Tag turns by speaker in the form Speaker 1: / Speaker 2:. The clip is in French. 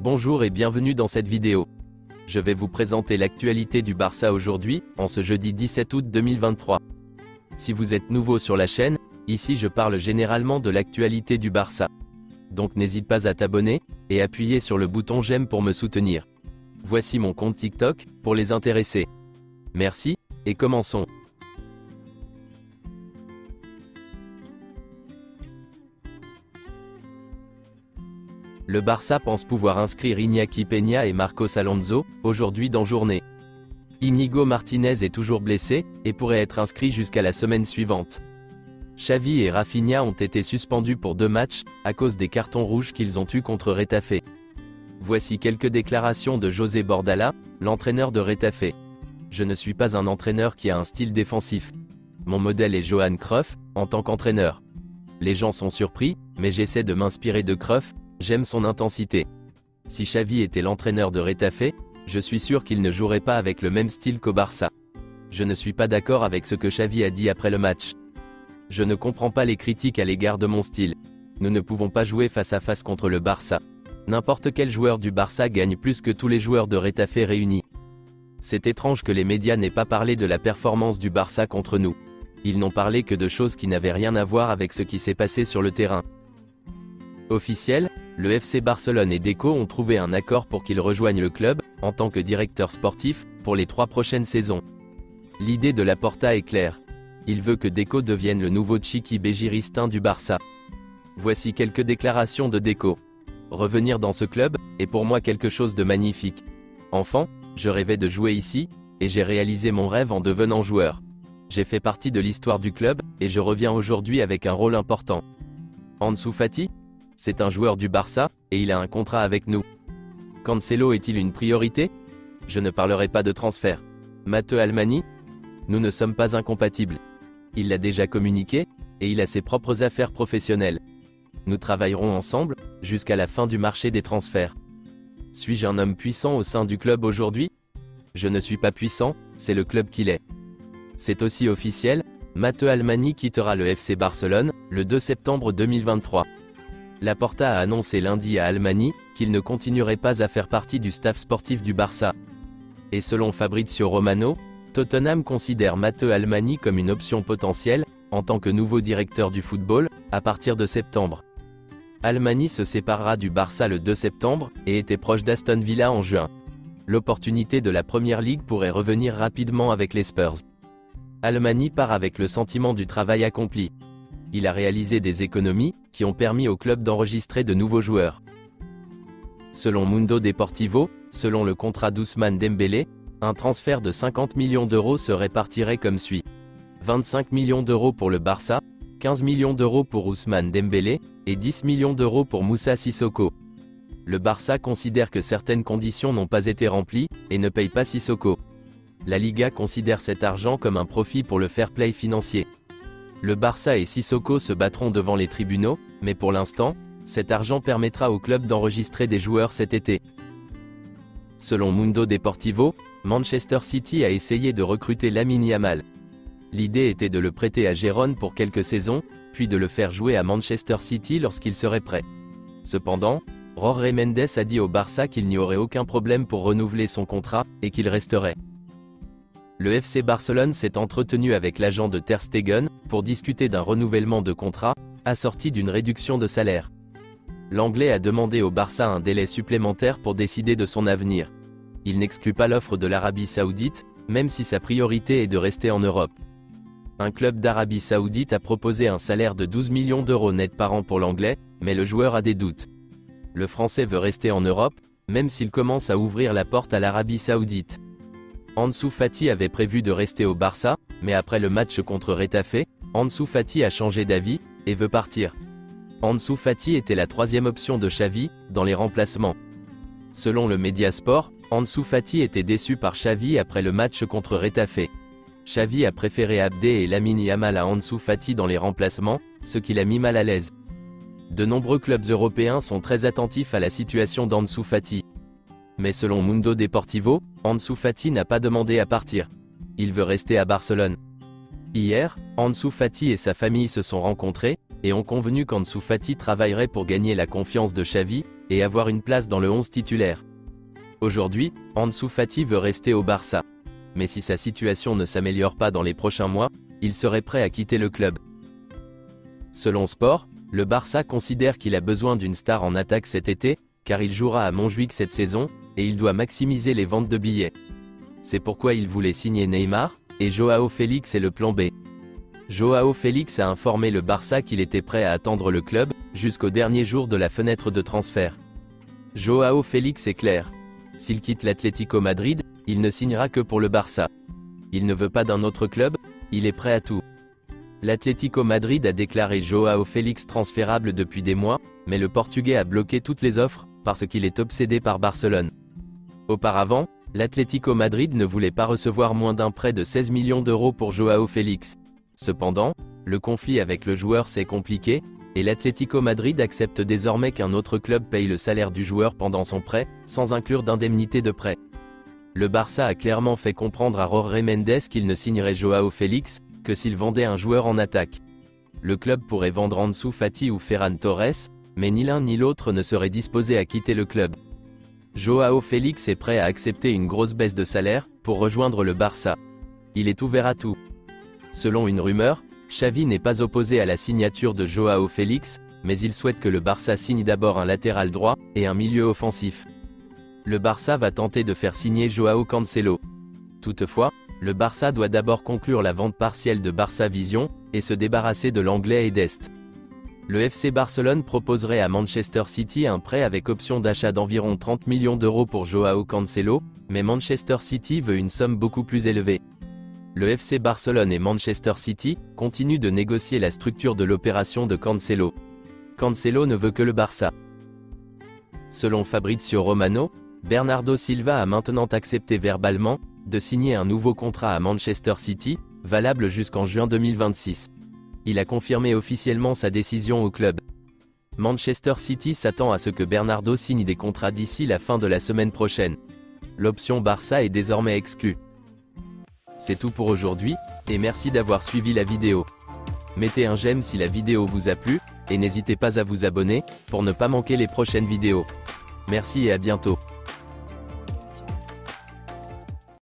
Speaker 1: Bonjour et bienvenue dans cette vidéo. Je vais vous présenter l'actualité du Barça aujourd'hui, en ce jeudi 17 août 2023. Si vous êtes nouveau sur la chaîne, ici je parle généralement de l'actualité du Barça. Donc n'hésite pas à t'abonner, et appuyer sur le bouton j'aime pour me soutenir. Voici mon compte TikTok, pour les intéressés. Merci, et commençons. Le Barça pense pouvoir inscrire Iñaki Peña et Marcos Alonso, aujourd'hui dans journée. Íñigo Martínez est toujours blessé, et pourrait être inscrit jusqu'à la semaine suivante. Xavi et Rafinha ont été suspendus pour 2 matchs, à cause des cartons rouges qu'ils ont eus contre Retafe. Voici quelques déclarations de José Bordalás, l'entraîneur de Retafe. Je ne suis pas un entraîneur qui a un style défensif. Mon modèle est Johan Cruyff, en tant qu'entraîneur. Les gens sont surpris, mais j'essaie de m'inspirer de Cruyff. J'aime son intensité. Si Xavi était l'entraîneur de Retafe, je suis sûr qu'il ne jouerait pas avec le même style qu'au Barça. Je ne suis pas d'accord avec ce que Xavi a dit après le match. Je ne comprends pas les critiques à l'égard de mon style. Nous ne pouvons pas jouer face à face contre le Barça. N'importe quel joueur du Barça gagne plus que tous les joueurs de Retafe réunis. C'est étrange que les médias n'aient pas parlé de la performance du Barça contre nous. Ils n'ont parlé que de choses qui n'avaient rien à voir avec ce qui s'est passé sur le terrain. Officiel, le FC Barcelone et Deco ont trouvé un accord pour qu'il rejoigne le club, en tant que directeur sportif, pour les 3 prochaines saisons. L'idée de Laporta est claire. Il veut que Deco devienne le nouveau Txiki Begiristain du Barça. Voici quelques déclarations de Deco. Revenir dans ce club, est pour moi quelque chose de magnifique. Enfant, je rêvais de jouer ici, et j'ai réalisé mon rêve en devenant joueur. J'ai fait partie de l'histoire du club, et je reviens aujourd'hui avec un rôle important. Ansu Fati ? C'est un joueur du Barça, et il a un contrat avec nous. Cancelo est-il une priorité? Je ne parlerai pas de transfert. Matteo Almani? Nous ne sommes pas incompatibles. Il l'a déjà communiqué, et il a ses propres affaires professionnelles. Nous travaillerons ensemble, jusqu'à la fin du marché des transferts. Suis-je un homme puissant au sein du club aujourd'hui? Je ne suis pas puissant, c'est le club qui l'est. C'est aussi officiel, Matteo Almani quittera le FC Barcelone, le 2 septembre 2023. Laporta a annoncé lundi à Almani qu'il ne continuerait pas à faire partie du staff sportif du Barça. Et selon Fabrizio Romano, Tottenham considère Matteo Almani comme une option potentielle, en tant que nouveau directeur du football, à partir de septembre. Almani se séparera du Barça le 2 septembre, et était proche d'Aston Villa en juin. L'opportunité de la Premier League pourrait revenir rapidement avec les Spurs. Almani part avec le sentiment du travail accompli. Il a réalisé des économies, qui ont permis au club d'enregistrer de nouveaux joueurs. Selon Mundo Deportivo, selon le contrat d'Ousmane Dembélé, un transfert de 50 millions d'euros se répartirait comme suit. 25 millions d'euros pour le Barça, 15 millions d'euros pour Ousmane Dembélé, et 10 millions d'euros pour Moussa Sissoko. Le Barça considère que certaines conditions n'ont pas été remplies, et ne paye pas Sissoko. La Liga considère cet argent comme un profit pour le fair play financier. Le Barça et Sissoko se battront devant les tribunaux, mais pour l'instant, cet argent permettra au club d'enregistrer des joueurs cet été. Selon Mundo Deportivo, Manchester City a essayé de recruter Lamine Yamal. L'idée était de le prêter à Gérone pour quelques saisons, puis de le faire jouer à Manchester City lorsqu'il serait prêt. Cependant, Jorge Mendes a dit au Barça qu'il n'y aurait aucun problème pour renouveler son contrat, et qu'il resterait. Le FC Barcelone s'est entretenu avec l'agent de Ter Stegen, pour discuter d'un renouvellement de contrat, assorti d'une réduction de salaire. L'Anglais a demandé au Barça un délai supplémentaire pour décider de son avenir. Il n'exclut pas l'offre de l'Arabie Saoudite, même si sa priorité est de rester en Europe. Un club d'Arabie Saoudite a proposé un salaire de 12 millions d'euros net par an pour l'Anglais, mais le joueur a des doutes. Le Français veut rester en Europe, même s'il commence à ouvrir la porte à l'Arabie Saoudite. Ansu Fati avait prévu de rester au Barça, mais après le match contre Retafe, Ansu Fati a changé d'avis, et veut partir. Ansu Fati était la 3e option de Xavi, dans les remplacements. Selon le Mediasport, Ansu Fati était déçu par Xavi après le match contre Retafe. Xavi a préféré Abdé et Lamine Yamal à Ansu Fati dans les remplacements, ce qui l'a mis mal à l'aise. De nombreux clubs européens sont très attentifs à la situation d'Ansu Fati. Mais selon Mundo Deportivo, Ansu Fati n'a pas demandé à partir. Il veut rester à Barcelone. Hier, Ansu Fati et sa famille se sont rencontrés, et ont convenu qu'Ansu Fati travaillerait pour gagner la confiance de Xavi, et avoir une place dans le 11 titulaire. Aujourd'hui, Ansu Fati veut rester au Barça. Mais si sa situation ne s'améliore pas dans les prochains mois, il serait prêt à quitter le club. Selon Sport, le Barça considère qu'il a besoin d'une star en attaque cet été, car il jouera à Montjuic cette saison, et il doit maximiser les ventes de billets. C'est pourquoi il voulait signer Neymar, et Joao Félix est le plan B. Joao Félix a informé le Barça qu'il était prêt à attendre le club, jusqu'au dernier jour de la fenêtre de transfert. Joao Félix est clair. S'il quitte l'Atlético Madrid, il ne signera que pour le Barça. Il ne veut pas d'un autre club, il est prêt à tout. L'Atlético Madrid a déclaré Joao Félix transférable depuis des mois, mais le Portugais a bloqué toutes les offres, parce qu'il est obsédé par Barcelone. Auparavant, l'Atlético Madrid ne voulait pas recevoir moins d'un prêt de 16 millions d'euros pour Joao Félix. Cependant, le conflit avec le joueur s'est compliqué, et l'Atlético Madrid accepte désormais qu'un autre club paye le salaire du joueur pendant son prêt, sans inclure d'indemnité de prêt. Le Barça a clairement fait comprendre à Jorge Mendes qu'il ne signerait Joao Félix que s'il vendait un joueur en attaque. Le club pourrait vendre Ansu Fati ou Ferran Torres, mais ni l'un ni l'autre ne serait disposé à quitter le club. Joao Félix est prêt à accepter une grosse baisse de salaire pour rejoindre le Barça. Il est ouvert à tout. Selon une rumeur, Xavi n'est pas opposé à la signature de Joao Félix, mais il souhaite que le Barça signe d'abord un latéral droit et un milieu offensif. Le Barça va tenter de faire signer Joao Cancelo. Toutefois, le Barça doit d'abord conclure la vente partielle de Barça Vision et se débarrasser de l'anglais et d'Est. Le FC Barcelone proposerait à Manchester City un prêt avec option d'achat d'environ 30 millions d'euros pour Joao Cancelo, mais Manchester City veut une somme beaucoup plus élevée. Le FC Barcelone et Manchester City continuent de négocier la structure de l'opération de Cancelo. Cancelo ne veut que le Barça. Selon Fabrizio Romano, Bernardo Silva a maintenant accepté verbalement de signer un nouveau contrat à Manchester City, valable jusqu'en juin 2026. Il a confirmé officiellement sa décision au club. Manchester City s'attend à ce que Bernardo signe des contrats d'ici la fin de la semaine prochaine. L'option Barça est désormais exclue. C'est tout pour aujourd'hui, et merci d'avoir suivi la vidéo. Mettez un j'aime si la vidéo vous a plu, et n'hésitez pas à vous abonner, pour ne pas manquer les prochaines vidéos. Merci et à bientôt.